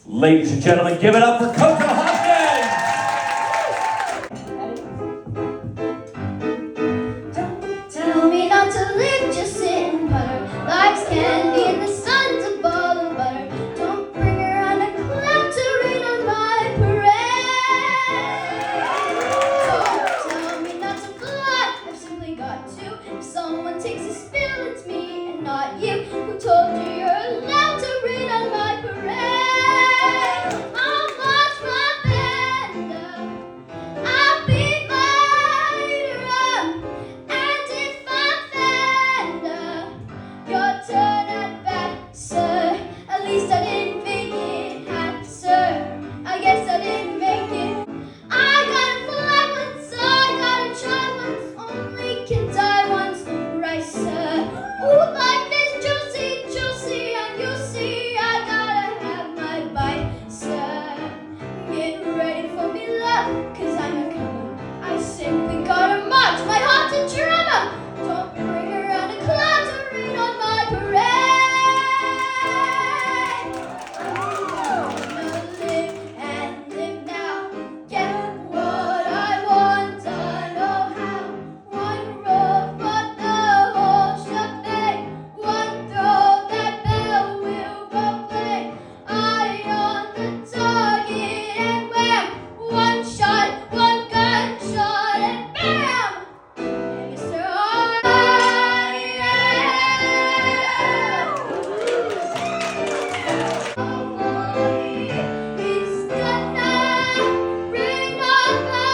Ladies and gentlemen, give it up for Koto. Tell me not to live, just sit and putter. Life's candy and the sun's a ball of butter. Don't bring around a cloud to rain on my parade. Don't tell me not to fly, I've simply got to. If someone takes a spill, it's me and not you. Who told you you're allowed to rain on my parade? I'll march my band up, I'll beat my drum. And if I fend your turn at bat, sir, at least I didn't fake it, hat, sir. I guess I didn't make it. I gotta fly once, I gotta try once, only can die once, right, sir? Ooh, life is juicy, juicy, and you see I gotta have my bite, sir. Get ready for me, love, 'cause I'm a comer. I simply gotta march, my heart's a drummer. Don't bring around a cloud to rain on my parade. I'm gonna live and live now. Get what I want, I know how. One roll for the whole shebang. One throw, that bell will go play. Eye on the target and wham! One shot, one gunshot and bam! Yes, sir, I am. He's gonna bring on my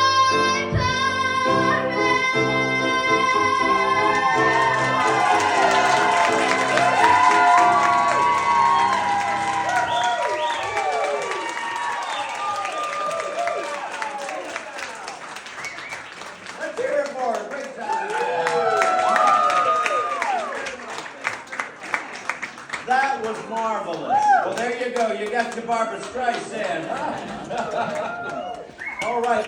Let's hear it for her. Great job. That was marvelous. Well, there you go. You got your Barbra Streisand. All right.